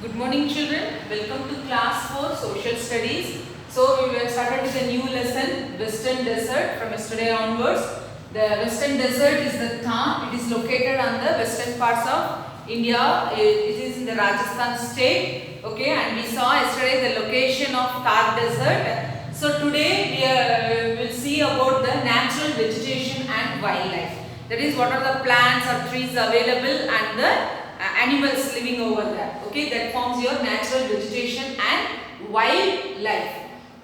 Good morning children, welcome to class 4 social studies. So we have started with a new lesson, Western Desert from yesterday onwards. The Western Desert is the Thar. It is located on the western parts of India. It is in the Rajasthan state. Okay, and we saw yesterday the location of Thar Desert. So today we will see about the natural vegetation and wildlife. That is, what are the plants or trees available and the animals living over there. Okay, that forms your natural vegetation and wildlife.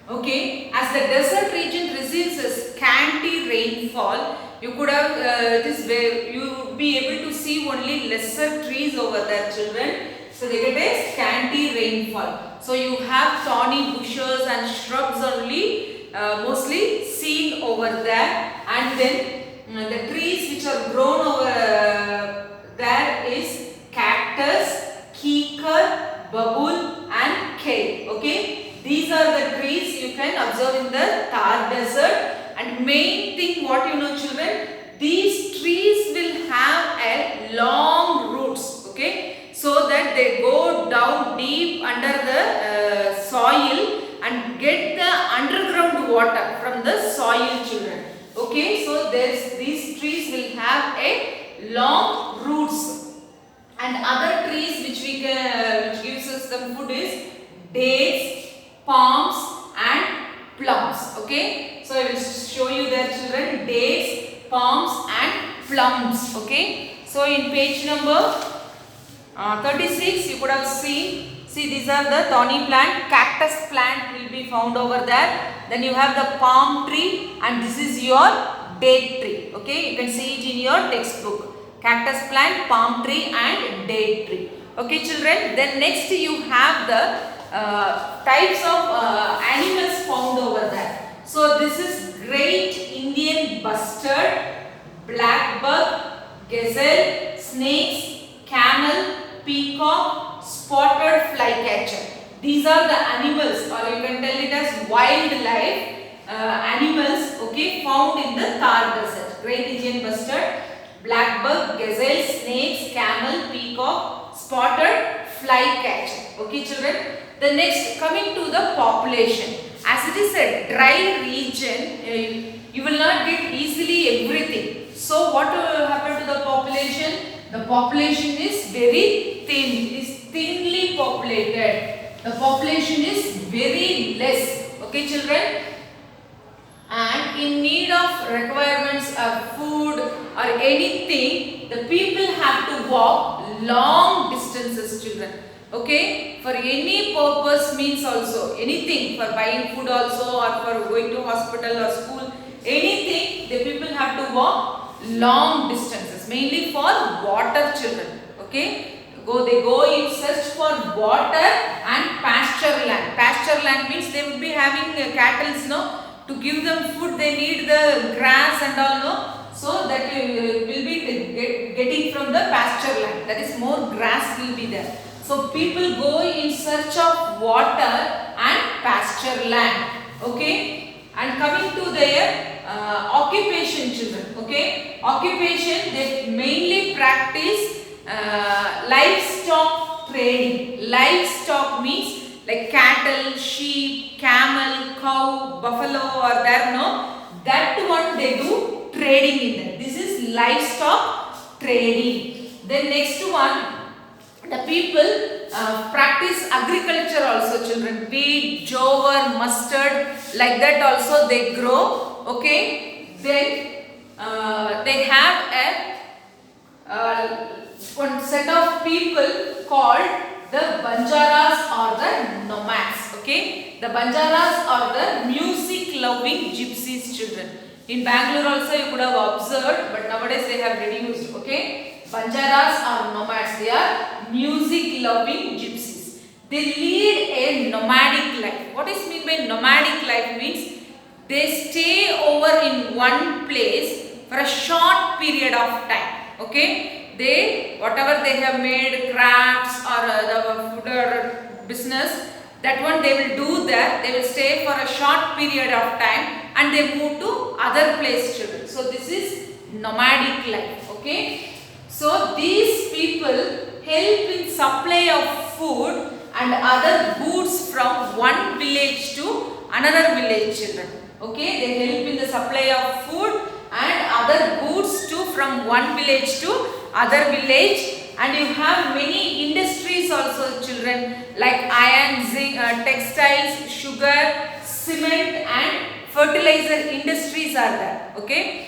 Okay, as the desert region receives a scanty rainfall, you could have this way you be able to see only lesser trees over there, children. So they get a scanty rainfall. So you have thorny bushes and shrubs only mostly seen over there, and then the trees which are grown over there is cactus, kikar, babul and kale. Okay, these are the trees you can observe in the Thar desert. And main thing, what you know children, these trees will have a long roots. Okay, so that they go down deep under the soil and get the underground water from the soil, children. Okay, so these trees will have a long roots. And other trees which gives us the food is dates, palms and plums. Okay, so I will show you there, children, dates, palms and plums. Okay, so in page number 36 you could have seen, see, these are the thorny plant, cactus plant will be found over there. Then you have the palm tree and this is your date tree. Okay, you can see it in your textbook. Cactus plant, palm tree and date tree. Okay children, then next you have the types of animals found over there. So this is great Indian bustard, black buck, gazelle, snakes, camel, peacock, spotted flycatcher. These are the animals, or you can tell it as wildlife animals, okay, found in the Thar desert. Great Indian bustard, black buck, gazelle, snakes, camel, peacock, spotted flycatcher. Okay children. The next, coming to the population. As it is a dry region, you will not get easily everything. So what will happen to the population? The population is very thin. It is thinly populated. The population is very less. Okay children. And in need of requirements of food or anything, the people have to walk long distances, children. Okay, for any purpose means also, anything, for buying food also or for going to hospital or school, anything, the people have to walk long distances, mainly for water, children. Okay, they go in search for water and pasture land. Pasture land means they would be having cattle, no? To give them food, they need the grass and all, no? So that will be getting from the pasture land. That is, more grass will be there. So people go in search of water and pasture land. Okay. And coming to their occupation, children. Okay. Occupation, they mainly practice livestock trading. Livestock means like cattle, sheep, camel, cow, buffalo or there, no? That one they do trading in that. This is livestock trading. Then next one, the people practice agriculture also, children. Wheat, jowar, mustard, like that also they grow. Okay. Then they have a one set of people called the Banjaras or the nomads. Okay, the Banjaras are the music loving gypsies, children. In Bangalore also you could have observed, but nowadays they have reduced. Okay, Banjaras are nomads. They are music loving gypsies. They lead a nomadic life. What is meant by nomadic life? Means they stay over in one place for a short period of time. Okay. They, whatever they have made, crafts or the food or business, that one they will do there. They will stay for a short period of time and they move to other place, children. So this is nomadic life. Okay. So these people help in supply of food other goods from one village to another village, children. Okay, they help in the supply of food and other goods too from one village to other village. And you have many industries also, children, like iron, zinc, textiles, sugar, cement and fertilizer industries are there. Okay,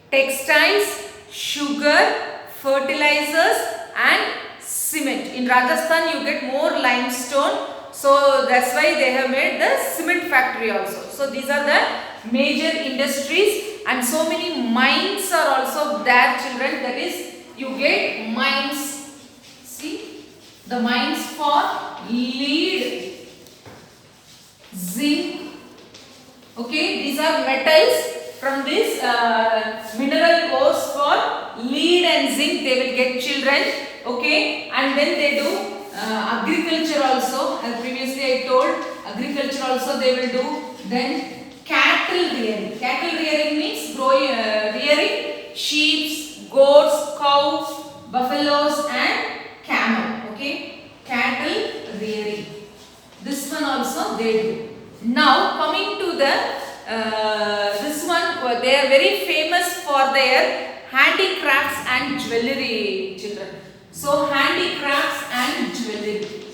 textiles, sugar, fertilizers and cement. In Rajasthan you get more limestone, so that's why they have made the cement factory also. So these are the major industries, and so many mines are also there, children. That is, you get mines. See, the mines for lead, zinc. Okay, these are metals. From this mineral ores for lead and zinc they will get, children. Okay, and then they do agriculture also. As previously I told, agriculture also they will do. Then cattle rearing. Cattle rearing means rearing sheep, goats, cows, buffaloes and camel. Okay, cattle rearing. This one also they do. Now coming to the this one, they are very famous for their handicrafts and jewellery, children. So handicrafts and jewellery.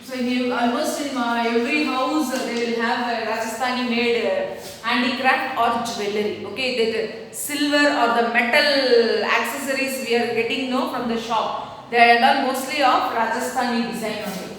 So almost in every house they will have Rajasthani made handicraft or jewellery. Okay, the silver or the metal accessories we are getting from the shop. They are mostly of Rajasthani design only.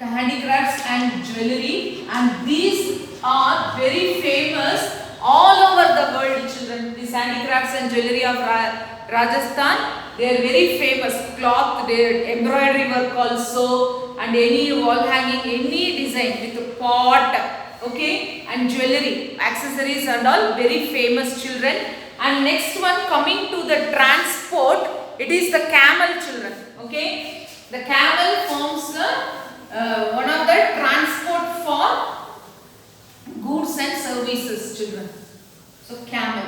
Handicrafts and jewellery, and these are very famous all over the world, children. These handicrafts and jewellery of Rajasthan, they are very famous. Cloth, their embroidery work also, and any wall hanging, any design with pot, okay, and jewellery, accessories and all, very famous, children. And next one, coming to the transport, it is the camel, children. Okay, the camel forms the one of the transport for goods and services, children. So camel.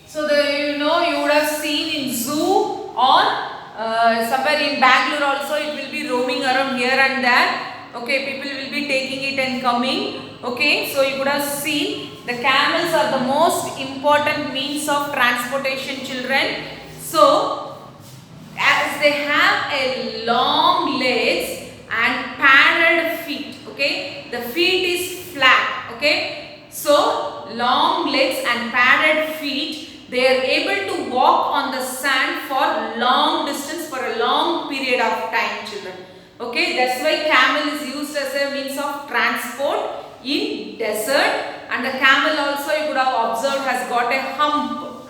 So you would have seen in zoo or somewhere in Bangalore also, it will be roaming around here and there. Okay, people will be taking it and coming. Okay, so you would have seen the camels are the most important means of transportation, children. So as they have a long legs and padded feet. Okay, the feet is flat. Okay, so long legs and padded feet, they are able to walk on the sand for long distance, for a long period of time, children. Okay, that's why camel is used as a means of transport in desert. And the camel also, you could have observed, has got a hump.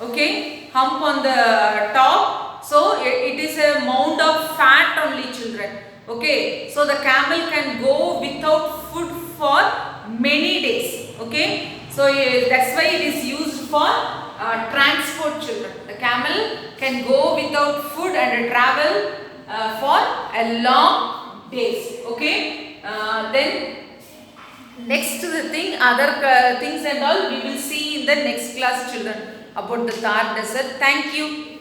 Okay, hump on the top. So it is a mound of fat only, children. Okay, so the camel can go without food for many days. Okay, so that's why it is used for transport, children. The camel can go without food and travel for a long days. Okay, then next to the thing, other things and all we will see in the next class, children, about the Thar desert. Thank you.